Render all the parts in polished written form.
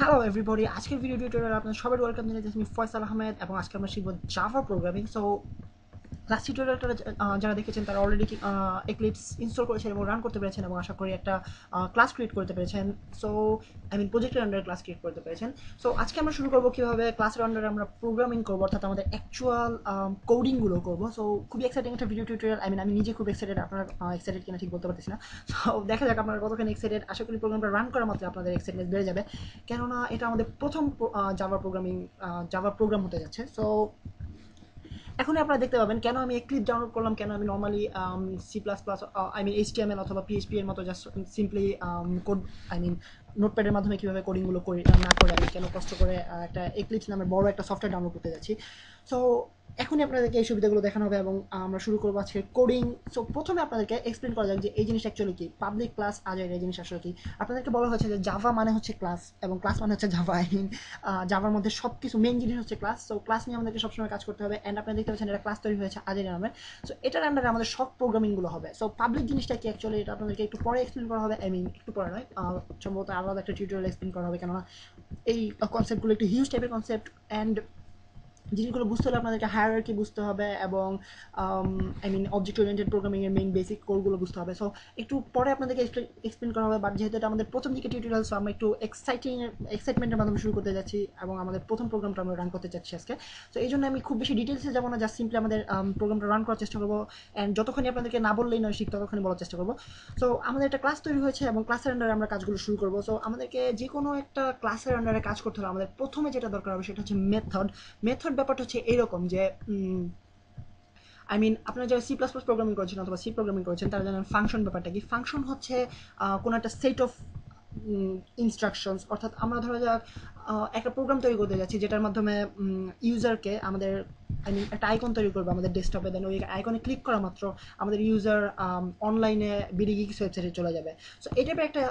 Hello everybody, আজকের video টিউটোরিয়ালে আপনাদের সবাই ওয়েলকাম জানাচ্ছি। আমি ফয়সাল আহমেদ এবং আজকে আমরা শিখব জাভা প্রোগ্রামিং। সো লাস্ট টিউটোরিয়ালটা যারা দেখেছেন তারা অলরেডি এক্লিপস ইনস্টল করেছেন এবং রান করতে পেরেছেন এবং আশা করি একটা ক্লাস ক্রিয়েট করতে পেরেছেন। সো প্রজেক্টের আন্ডারে ক্লাস ক্রিয়েট করতে পেরেছেন। সো আজকে আমরা শুরু করবো কীভাবে ক্লাসের আন্ডারে আমরা প্রোগ্রামিং করবো, অর্থাৎ আমাদের অ্যাকচুয়াল কোডিংগুলো করবো। সো খুবই এক্সাইটিং একটা ভিডিও টিউটোরিয়াল। আমি নিজে খুব এক্সাইটেড, আপনারা এক্সাইটেড কিনা ঠিক বলতে পারতেছি না। সো দেখা যাক আপনারা কতখানি এক্সাইটেড। আশা করি প্রোগ্রামটা রান করার মাত্র আপনাদের এক্সাইটমেন্ট বেড়ে যাবে, কেননা এটা আমাদের প্রথম জাভা প্রোগ্রাম হতে যাচ্ছে। সো এখন আপনারা দেখতে পাবেন কেন আমি ক্লিপ ডাউনলোড করলাম, কেন আমি normally C plus plus HTML অথবা পিএইচপি এর মতো জাস্ট সিম্পলি কোড নোটপ্যাডের মাধ্যমে কীভাবে কোডিংগুলো করি না করে আমি কেন কষ্ট করে একটা এক্লিপস নামের বড় একটা সফটওয়্যার ডাউনলোড করতে যাচ্ছি। সো এখনই আপনাদেরকে এই সুবিধাগুলো দেখানো হবে এবং আমরা শুরু করবো আজকে কোডিং। সো প্রথমে আপনাদেরকে এক্সপ্লেন করা যাক যে এই জিনিস অ্যাকচুয়ালি কি, পাবলিক ক্লাস আজাইর এই জিনিস আসলে কি। আপনাদেরকে বলা হয়েছে যে জাভা মানে হচ্ছে ক্লাস এবং ক্লাস মানে হচ্ছে জাভা। জাভার মধ্যে সব কিছু মেইন জিনিস হচ্ছে ক্লাস। সো ক্লাস নিয়ে আমাদেরকে সবসময় কাজ করতে হবে। অ্যান্ড আপনারা দেখতে পাচ্ছেন এটা ক্লাস তৈরি হয়েছে আজাইর নামে। সো এটার আন্ডারে আমাদের সব প্রোগ্রামিংগুলো হবে। সো পাবলিক জিনিসটা কি অ্যাকচুয়ালি এটা আপনাদেরকে একটু পরে এক্সপ্লেন করা হবে। একটু পরে নয়, সম্ভবত আলাদা একটা টিউটোরিয়াল এক্সপ্লেন করা হবে, কেননা এই কনসেপ্টগুলো একটু হিউজ টাইপের কনসেপ্ট। অ্যান্ড জিনিসগুলো বুঝতে হলে আপনাদেরকে হায়ারার্কি বুঝতে হবে এবং অবজেক্ট ওরিয়েন্টেড প্রোগ্রামিং এর মেইন বেসিক কোডগুলো বুঝতে হবে। সো একটু পরে আপনাদেরকে এক্সপ্লেন করা হবে। বাট যেহেতু এটা আমাদের প্রথম দিকে টিউটোরিয়াল, সো আমরা একটু এক্সাইটমেন্টের মাধ্যমে শুরু করতে যাচ্ছি এবং আমাদের প্রথম প্রোগ্রামটা আমরা রান করতে চাচ্ছি আজকে। তো এই জন্য আমি খুব বেশি ডিটেলসে যাবো না, জাস্ট সিম্পলি আমাদের প্রোগ্রামটা রান করার চেষ্টা করবো। অ্যান্ড যতক্ষণই আপনাদেরকে না বললেই নয়, ততক্ষণই বলার চেষ্টা করবো। সো আমাদের একটা ক্লাস তৈরি হয়েছে এবং ক্লাসের আন্ডারে আমরা কাজগুলো শুরু করবো। সো আমাদেরকে যে কোনো একটা ক্লাসের আন্ডারে কাজ করতে হলে আমাদের প্রথমে যেটা দরকার হবে সেটা হচ্ছে মেথড। ব্যাপারটা হচ্ছে এরকম যে আপনারা যারা সি প্লাস প্লাস প্রোগ্রামিং করেছেন অথবা সি প্রোগ্রামিং করেছেন তারা জানেন ফাংশন ব্যাপারটা কি। ফাংশন হচ্ছে কোনো একটা সেট অফ ইনস্ট্রাকশনস, অর্থাৎ আমরা ধরা যাক একটা প্রোগ্রাম তৈরি করতে যাচ্ছি যেটার মাধ্যমে ইউজারকে আমাদের একটা আইকন তৈরি করবে আমাদের ডেস্কটপে। দেন ওই আইকনে ক্লিক করা মাত্র আমাদের ইউজার অনলাইনে বিডি গিগস ওয়েবসাইটে চলে যাবে। সো এই টাইপের একটা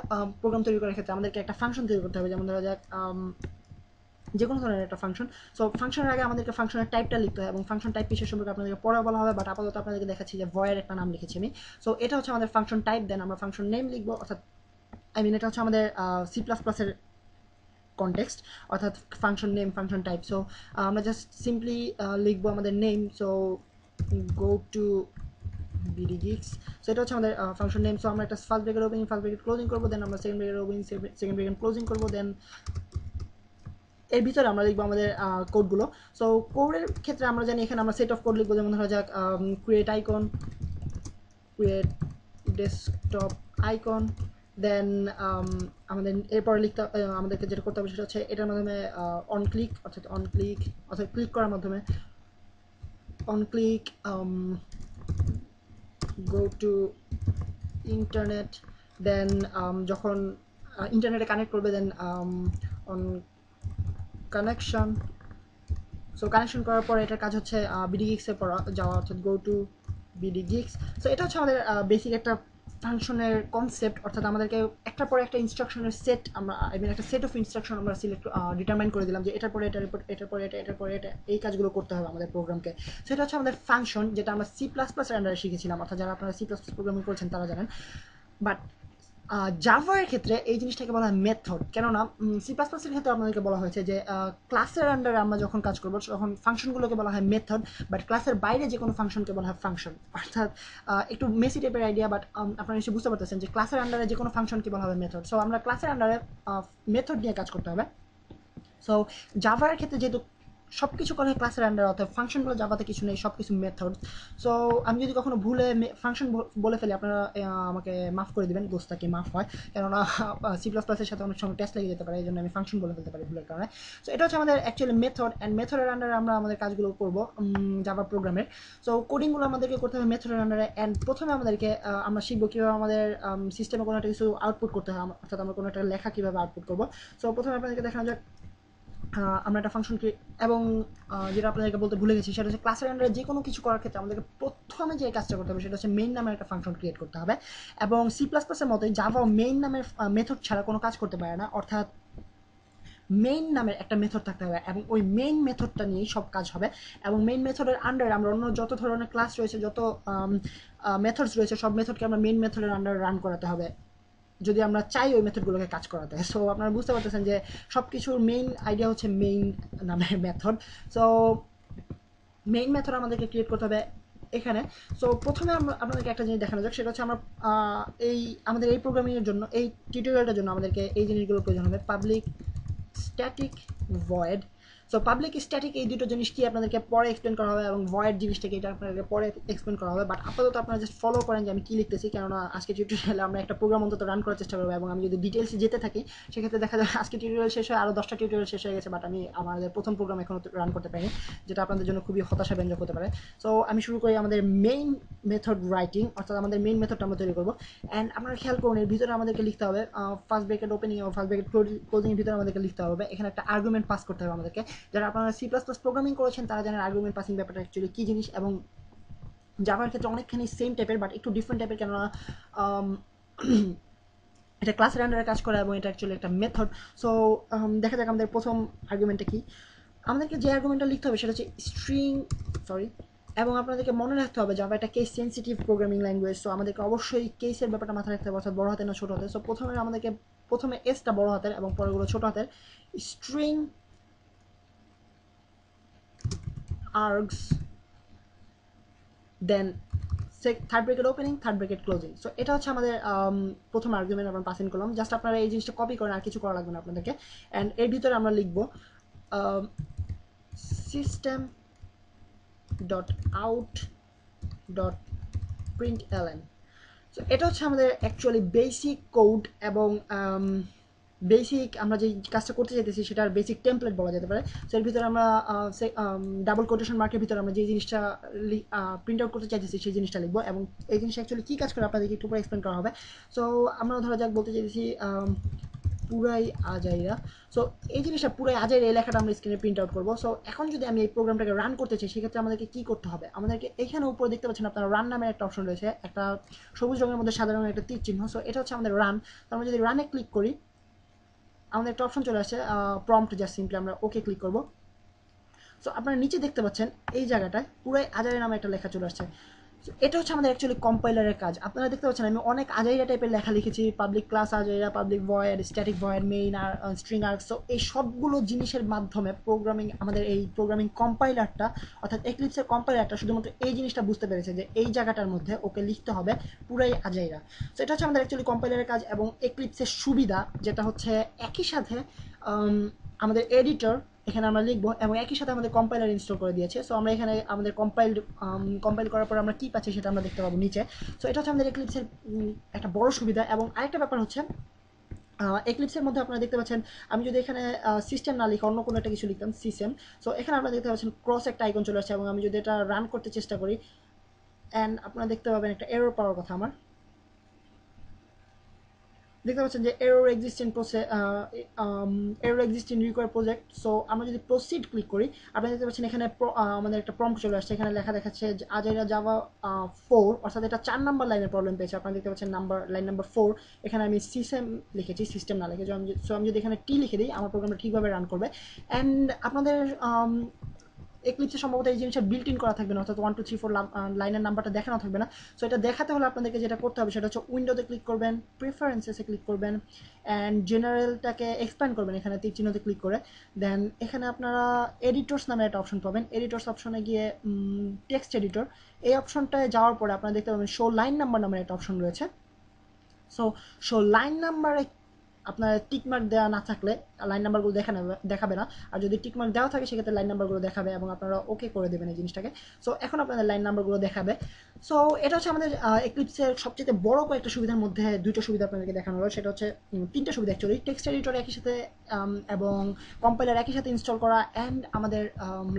প্রোগ্রাম তৈরি করার ক্ষেত্রে আমাদেরকে একটা ফাংশন তৈরি করতে হবে। যেমন ধরা যাক যে কোনো ধরনের একটা ফাংশন। সো ফাংশনের আগে আমাদেরকে ফাংশনের টাইপটা লিখতে হয় এবং ফাংশন টাইপ বিশেষ সম্পর্কে আপনাদেরকে পরে বলা হবে। বাট আপাতত আপনাদেরকে দেখাচ্ছি যে ভয়ের একটা নাম লিখেছি আমি। সো এটা হচ্ছে আমাদের ফাংশন টাইপ। দেন আমরা ফাংশন নেম লিখবো, অর্থাৎ এটা হচ্ছে আমাদের সি প্লাস প্লাসের কনটেক্সট, অর্থাৎ function name function type. So আমরা জাস্ট সিম্পলি লিখবো আমাদের name. So go to BD gigs. So এটা হচ্ছে আমাদের ফাংশন নেম। সো আমরা একটা first bracket opening first bracket closing করবো, দেন আমরা second bracket opening second bracket closing করবো। দেন এর ভিতরে আমরা লিখবো আমাদের কোডগুলো। সো কোডের ক্ষেত্রে আমরা জানি এখানে আমরা সেট অফ কোড লিখবো। যেমন ধরা যাক create icon, create desktop icon. Then আমাদের এরপরে আমাদেরকে যেটা করতে হবে সেটা হচ্ছে এটার মাধ্যমে অন ক্লিক, অর্থাৎ ক্লিক করার মাধ্যমে on click go to internet. Then যখন ইন্টারনেটে কানেক্ট করবে then on connection. So connection করার পরে এটার কাজ হচ্ছে বিডি গিক্সে যাওয়া, অর্থাৎ go to BD geeks. So এটা হচ্ছে আমাদের বেসিক একটা ফাংশনের কনসেপ্ট, অর্থাৎ আমাদেরকে একটার পরে একটা ইনস্ট্রাকশনের সেট আমরা একটা সেট অফ ইনস্ট্রাকশন আমরা ডিটারমাইন করে দিলাম যে এটার পরে এটা এটার পরে এটা এটার পরে এটা এই কাজগুলো করতে হবে আমাদের প্রোগ্রামকে। সেটা হচ্ছে আমাদের ফাংশন, যেটা আমরা সি প্লাস প্লাস আন্ডারে শিখেছিলাম, অর্থাৎ যারা আপনারা সি প্লাস প্লাস প্রোগ্রামিং করেছেন তারা জানেন। বাট জাভার ক্ষেত্রে এই জিনিসটাকে বলা হয় মেথড, কেননা সি প্লাস প্লাসের ক্ষেত্রে আপনাদেরকে বলা হয়েছে যে ক্লাসের আন্ডারে আমরা যখন কাজ করবো তখন ফাংশনগুলোকে বলা হয় মেথড, বাট ক্লাসের বাইরে যে কোনো ফাংশনকে বলা হয় ফাংশন। অর্থাৎ একটু মেসি টাইপের আইডিয়া, বাট আপনারা নিশ্চয়ই বুঝতে পারতেছেন যে ক্লাসের আন্ডারে যে কোনো ফাংশনকে বলা হবে মেথড। সো আমরা ক্লাসের আন্ডারে মেথড নিয়ে কাজ করতে হবে। সো জাভার ক্ষেত্রে যেহেতু সব কিছু করে ক্লাসের আন্ডার, অর্থাৎ ফাংশনগুলো জাভাতে কিছু নেই, সব কিছু মেথড। সো আমি যদি কখনো ভুলে ফাংশন বলে ফেলি আপনারা আমাকে মাফ করে দেবেন, দোস্তাকে মাফ হয়, কেননা সি প্লাস প্লাসের সাথে অনেক সময় টেস্ট লেগে যেতে পারে, এই জন্য আমি ফাংশন বলে ফেলতে পারি ভুলের কারণে। সো এটা হচ্ছে আমাদের অ্যাকচুয়ালি মেথড, অ্যান্ড মেথডের আন্ডারে আমরা আমাদের কাজগুলো করবো জাভা প্রোগ্রামের। সো কোডিংগুলো আমাদেরকে করতে হবে মেথডের আন্ডারে। অ্যান্ড প্রথমে আমাদেরকে আমরা শিখবো কীভাবে আমাদের সিস্টেমে কোনো একটা কিছু আউটপুট করতে হয়, অর্থাৎ আমরা কোনো একটা লেখা কীভাবে আউটপুট করবো। সো প্রথমে আপনাদেরকে দেখানো যাক আমরা একটা ফাংশনকে, এবং যেটা আপনাদেরকে বলতে ভুলে গেছি সেটা হচ্ছে ক্লাসের আন্ডারে যে কোনো কিছু করার ক্ষেত্রে আমাদেরকে প্রথমে যে কাজটা করতে হবে সেটা হচ্ছে মেইন নামের একটা ফাংশন ক্রিয়েট করতে হবে। এবং সি প্লাস প্লাসের মতোই জাভা মেইন নামের মেথড ছাড়া কোনো কাজ করতে পারে না, অর্থাৎ মেইন নামের একটা মেথড থাকতে হবে এবং ওই মেইন মেথডটা নিয়েই সব কাজ হবে। এবং মেইন মেথডের আন্ডারে আমরা অন্য যত ধরনের ক্লাস রয়েছে, যত মেথডস রয়েছে, সব মেথডকে আমরা মেইন মেথডের আন্ডারে রান করাতে হবে। যদি আমরা চাই ওই মেথডগুলোকে কাজ করাতে। সো আপনারা বুঝতে পারতেছেন যে সব কিছুর মেইন আইডিয়া হচ্ছে মেইন নামের মেথড। সো মেইন মেথড আমাদেরকে ক্রিয়েট করতে হবে এখানে। সো প্রথমে আমরা আপনাদেরকে একটা জিনিস দেখানো যাক, সেটা হচ্ছে আমরা এই আমাদের এই প্রোগ্রামিংয়ের জন্য, এই টিউটোরিয়ালটার জন্য আমাদেরকে এই জিনিসগুলোর প্রয়োজন হবে। Public static void. So public static এই দুটো জিনিস কি আপনাদেরকে পরে এক্সপ্লেন করা হবে, এবং ভয়েড জিনিসটাকে এটা আপনাদেরকে পরে এক্সপ্লেন করা হবে। বাট আপাতত আপনারা জাস্ট ফলো করেন যে আমি কী লিখতেছি, কেননা আজকে টিউটোরিয়ালে আমরা একটা প্রোগ্রাম অন্তত রান করার চেষ্টা করবো, এবং আমি যদি ডিটেলসে যেতে থাকি সেক্ষেত্রে দেখা যায় আজকে টিউটোরিয়াল শেষ হয় আরও 10টা টিউটোরিয়াল শেষ হয়ে গেছে, বাট আমি আমাদের প্রথম প্রোগ্রাম এখনও রান করতে পারিনি, যেটা আপনাদের জন্য খুবই হতাশাব্যঞ্জক হতে পারে। সো আমি শুরু করি আমাদের মেইন মেথড রাইটিং, অর্থাৎ আমাদের মেইন মেথডটা আমরা তৈরি করবো। অ্যান্ড আপনারা খেয়াল করুন এর ভিতরে আমাদেরকে লিখতে হবে ফার্স্ট ব্রেকেট ওপেনিং এবং ফার্স্ট ব্রেকেট ক্লোজিংয়ের ভিতরে আমাদেরকে লিখতে হবে এখানে একটা আর্গুমেন্ট পাস করতে হবে আমাদেরকে। যারা আপনারা সি প্লাস প্লাস প্রোগ্রামিং করেছেন তারা জানেন আর্গুমেন্ট পাসিং ব্যাপারটা অ্যাকচুয়ালি কী জিনিস, এবং জাভার ক্ষেত্রে অনেকখানি সেম টাইপের বাট একটু ডিফারেন্ট টাইপের, কেননা এটা ক্লাসের আন্ডারে কাজ করে এবং এটা অ্যাকচুয়ালি একটা মেথড। সো দেখা যাক আমাদের প্রথম আর্গুমেন্টটা কি। আমাদেরকে যে আর্গুমেন্টটা লিখতে হবে সেটা হচ্ছে স্ট্রিং, এবং আপনাদেরকে মনে রাখতে হবে জাভা একটা case sensitive programming language. So আমাদেরকে অবশ্যই কেসের ব্যাপারটা মাথায় রাখতে হবে, অর্থাৎ বড় হাতের না ছোটো হাতের। সো প্রথমে এসটা বড় হাতের এবং পরেরগুলো ছোটো হাতের। String args, then third bracket opening, third bracket closing. So এটা হচ্ছে আমাদের প্রথম আর্গুমেন্ট আমরা পাস ইন করলাম। জাস্ট আপনারা এই জিনিসটা কপি করেন, আর কিছু করা লাগবে না আপনাদেরকে। অ্যান্ড এর ভিতরে আমরা লিখবো system dot out dot প্রিন্টএলএন। So এটা হচ্ছে আমাদের অ্যাকচুয়ালি বেসিক কোড, এবং বেসিক আমরা যে কাজটা করতে চাইতেছি সেটার বেসিক টেমপ্লেট বলা যেতে পারে। সো এর ভিতরে আমরা ডাবল কোটেশন মার্কের ভিতরে আমরা যে জিনিসটা প্রিন্ট আউট করতে চাইতেছি সেই জিনিসটা লিখবো, এবং এই জিনিসটা অ্যাকচুয়ালি কী কাজ করে আপনাদেরকে একটু পরে এক্সপ্লেন করা হবে। সো আমরা ধরা যাক বলতে চাইতেছি পুরাই আজাইরা। সো এই জিনিসটা পুরাই আজাইরা এই লেখাটা আমরা স্ক্রিনে প্রিন্ট আউট করবো। সো এখন যদি আমি এই প্রোগ্রামটাকে রান করতে চাই সেক্ষেত্রে আমাদেরকে কী করতে হবে, আমাদেরকে এখানে উপরে দেখতে পাচ্ছেন আপনারা রান নামের একটা অপশন রয়েছে, একটা সবুজ রঙের মধ্যে সাদা রঙের একটা তীর চিহ্ন। সো এটা হচ্ছে আমাদের রান। তো আমরা যদি রানে ক্লিক করি আমাদের একটা অপশন চলে আসছে প্রম্পট, জাস্ট সিম্পলি আমরা ওকে ক্লিক করবো। সো আপনারা নিচে দেখতে পাচ্ছেন এই জায়গাটায় পুরাই আজাইরা নামে একটা লেখা চলে আসছে। এটা হচ্ছে আমাদের অ্যাকচুয়ালি কম্পাইলারের কাজ। আপনারা দেখতে পাচ্ছেন আমি অনেক আজাইরা টাইপের লেখা লিখেছি, পাবলিক ক্লাস আজাইরা, public void, static void, main আর স্ট্রিং আর্ক। সো এই সবগুলো জিনিসের মাধ্যমে আমাদের এই প্রোগ্রামিং কম্পাইলারটা, অর্থাৎ এক্লিপসের কম্পাইলারটা শুধুমাত্র এই জিনিসটা বুঝতে পেরেছে যে এই জায়গাটার মধ্যে ওকে লিখতে হবে পুরাই আজাইরা। সো এটা হচ্ছে আমাদের অ্যাকচুয়ালি কম্পাইলারের কাজ। এবং এক্লিপসের সুবিধা যেটা হচ্ছে একই সাথে আমাদের এডিটর এখানে আমরা লিখবো, এবং একই সাথে আমাদের কম্পাইলার ইনস্টল করে দিয়েছে। সো আমরা এখানে আমাদের কম্পাইল করার পর আমরা কী পাচ্ছি সেটা আমরা দেখতে পাবো নিচে। সো এটা হচ্ছে আমাদের এক্লিপসের একটা বড় সুবিধা। এবং আরেকটা ব্যাপার হচ্ছে এক্লিপসের মধ্যে আপনারা দেখতে পাচ্ছেন আমি যদি এখানে সিস্টেম না লিখে অন্য কোনো একটা কিছু লিখতাম সিস্টেম, সো এখানে আপনারা দেখতে পাচ্ছেন ক্রস একটা আইকন চলে আসছে, এবং আমি যদি এটা রান করতে চেষ্টা করি অ্যান্ড আপনারা দেখতে পাবেন একটা এরর পাওয়ার কথা আমার দেখতে পাচ্ছেন যে error exist in require project. So আমরা যদি প্রসিড ক্লিক করি আপনারা দেখতে পাচ্ছেন এখানে আমাদের একটা প্রম্পট চলে আসছে, এখানে লেখা দেখাচ্ছে আজাইরা জাভা 4, অর্থাৎ এটা 4 নাম্বার লাইনের প্রবলেম পেয়েছে। আপনারা দেখতে পাচ্ছেন লাইন নাম্বার 4, এখানে আমি সিস্টেম লিখেছি, সিস্টেম না লিখে। সো আমি যদি এখানে টি লিখে দিই আমার প্রোগ্রামটা ঠিকভাবে রান করবে। অ্যান্ড আপনাদের এক্লিপসে সম্ভবত এই জিনিসটা বিল্ট ইন করা থাকবে না, অর্থাৎ 1 2 3 4 লাইনের নাম্বারটা দেখানো থাকবে না। সো এটা দেখাতে হলে আপনাদেরকে যেটা করতে হবে সেটা হচ্ছে উইন্ডোতে ক্লিক করবেন, প্রেফারেন্সেসে ক্লিক করবেন, অ্যান্ড জেনারেলটাকে এক্সপ্যান্ড করবেন এখানে তীর চিহ্নতে ক্লিক করে। দেন এখানে আপনারা এডিটরস নামে একটা অপশন পাবেন। এডিটরস অপশনে গিয়ে টেক্সট এডিটর এই অপশনটায় যাওয়ার পরে আপনারা দেখতে পাবেন শো লাইন নাম্বার নামের একটা অপশন রয়েছে। সো শো লাইন নাম্বারে আপনার টিকমার্ক দেওয়া না থাকলে লাইন নাম্বারগুলো দেখাবে না, আর যদি টিকমার্ক দেওয়া থাকে সেক্ষেত্রে লাইন নাম্বারগুলো দেখাবে, এবং আপনারা ওকে করে দেবেন এই জিনিসটাকে। সো এখন আপনাদের লাইন নাম্বারগুলো দেখাবে। সো এটা হচ্ছে আমাদের এক্লিপসের সবচেয়ে বড় কয়েকটা সুবিধার মধ্যে দুটো সুবিধা আপনাদেরকে দেখানো হলো, সেটা হচ্ছে তিনটা সুবিধা অ্যাকচুয়ালি, টেক্সট এডিটর একই সাথে এবং কম্পাইলার একই সাথে ইনস্টল করা, অ্যান্ড আমাদের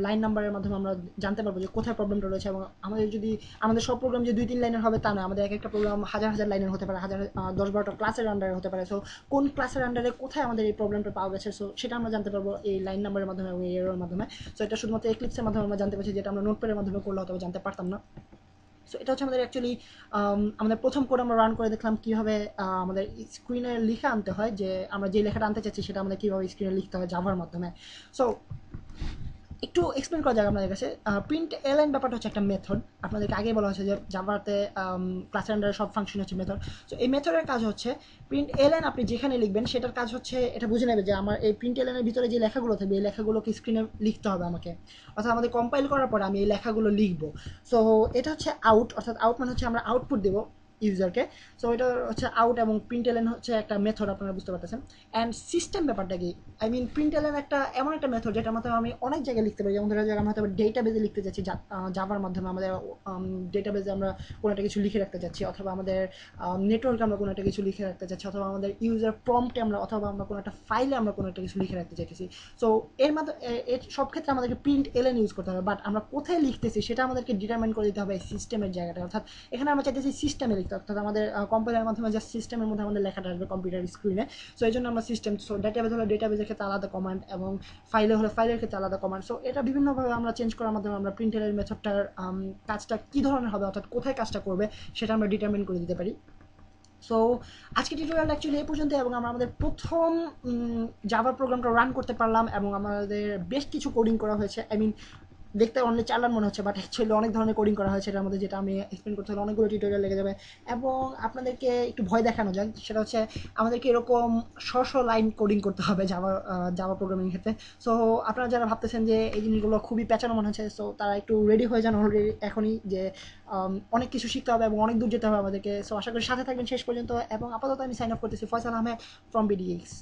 লাইন নাম্বারের মাধ্যমে আমরা জানতে পারবো যে কোথায় প্রবলেমটা রয়েছে। এবং আমাদের সব প্রোগ্রাম যে 2-3 লাইনের হবে তা নয়, আমাদের এক একটা প্রোগ্রাম হাজার হাজার লাইনের হতে পারে, 10-12টা ক্লাসের আন্ডারে হতে পারে। সো কোন ক্লাসের আন্ডারে কোথায় আমাদের এই প্রবলেমটা পাওয়া গেছে সো সেটা আমরা জানতে পারবো এই লাইন নাম্বারের মাধ্যমে এবং এই এররের মাধ্যমে। সো এটা শুধুমাত্র এক্লিপসের মাধ্যমে আমরা জানতে পারছি, যেটা আমরা নোটপ্যাডের মাধ্যমে করলে হয়তো জানতে পারতাম না। সো এটা হচ্ছে আমাদের অ্যাকচুয়ালি আমাদের প্রথম কোড আমরা রান করে দেখলাম কীভাবে আমাদের স্ক্রিনে লিখে আনতে হয়, যে আমরা যে লেখাটা আনতে চাচ্ছি সেটা আমাদের কীভাবে স্ক্রিনে লিখতে হয় জাভার মাধ্যমে। সো একটু এক্সপ্লেন করা যাক আপনাদের কাছে। প্রিন্ট এলএন ব্যাপারটা হচ্ছে একটা মেথড, আপনাদেরকে আগেই বলা হয়েছে যে জাভাতে ক্লাসের আন্ডারে সব ফাংশন হচ্ছে মেথড। সো এই মেথডের কাজ হচ্ছে প্রিন্ট এলএন আপনি যেখানে লিখবেন সেটার কাজ হচ্ছে এটা বুঝে নেবে যে আমার এই প্রিন্ট এলএনের ভিতরে যে লেখাগুলো থাকবে এই লেখাগুলোকে স্ক্রিনে লিখতে হবে আমাকে, অর্থাৎ আমাদের কম্পাইল করার পরে আমি এই লেখাগুলো লিখবো। সো এটা হচ্ছে আউট, অর্থাৎ আউট মানে হচ্ছে আমরা আউটপুট দেবো ইউজারকে। সো এটা হচ্ছে আউট এবং প্রিন্ট এলএন হচ্ছে একটা মেথড, আপনারা বুঝতে পারতেছেন। অ্যান্ড সিস্টেম ব্যাপারটা কি, আই মিন প্রিন্ট এলএন একটা এমন একটা মেথড যেটার মাধ্যমে আমি অনেক জায়গায় লিখতে পারি। যেমন ধরো যে আমরা হয়তো ডেটা বেজে লিখতে যাচ্ছি, জাভার মাধ্যমে আমাদের ডেটা বেজে আমরা কোনো একটা কিছু লিখে রাখতে চাচ্ছি, অথবা আমাদের নেটওয়ার্কে আমরা কোনো একটা কিছু লিখে রাখতে চাচ্ছি, অথবা আমাদের ইউজার প্রম্পটে আমরা, অথবা আমরা কোনো একটা ফাইলে আমরা কোনো একটা কিছু লিখে রাখতে চাইতেছি। সো এর মাধ্যমে এর সব ক্ষেত্রে আমাদেরকে প্রিন্ট এলএন ইউজ করতে হবে, বাট আমরা কোথায় লিখতেছি সেটা আমাদেরকে ডিটারমাইন করে দিতে হবে এই সিস্টেমের জায়গাটা। অর্থাৎ এখানে আমরা চাইতেছি সিস্টেমে লিখতে, অর্থাৎ আমাদের কম্পাইলারের মাধ্যমে জাস্ট সিস্টেমের মধ্যে আমাদের লেখাটা আসবে কম্পিউটার স্ক্রিনে। সো এই জন্য আমরা সিস্টেম, সো ডেটাবেজ হলে ডেটাবেজের ক্ষেত্রে আলাদা কমান্ড, এবং ফাইলে হলে ফাইলের ক্ষেত্রে আলাদা কমান্ড। সো এটা বিভিন্নভাবে আমরা চেঞ্জ করার মাধ্যমে আমরা প্রিন্ট এলএন মেথডটার কাজটা কী ধরনের হবে, অর্থাৎ কোথায় কাজটা করবে সেটা আমরা ডিটারমিন করে দিতে পারি। সো আজকে টিউটোরিয়াল অ্যাকচুয়ালি এই পর্যন্ত, এবং আমরা আমাদের প্রথম জাভা প্রোগ্রামটা রান করতে পারলাম, এবং আমাদের বেশ কিছু কোডিং করা হয়েছে। আই মিন দেখতে অনলি 4 লাইন মনে হচ্ছে, বাট অ্যাকচুয়ালি অনেক ধরনের কোডিং করা হয়েছে এটার মধ্যে, যেটা আমি এক্সপ্লেন করতে হলে অনেকগুলো টিউটোরিয়াল লেগে যাবে। এবং আপনাদেরকে একটু ভয় দেখানো যায়, সেটা হচ্ছে আমাদেরকে এরকম লাইন কোডিং করতে হবে জাভা প্রোগ্রামিং ক্ষেত্রে। সো আপনারা যারা ভাবতেছেন যে এই জিনিসগুলো খুবই পেঁচানো মনে হচ্ছে, সো তারা একটু রেডি হয়ে যান অলরেডি এখনই, যে অনেক কিছু শিখতে হবে এবং অনেক দূর যেতে হবে আমাদেরকে। সো আশা করি সাথে থাকবেন শেষ পর্যন্ত, এবং আপাতত আমি সাইন আপ করতেছি ফয়সাল আহমেদ ফ্রম বিডিএক্স।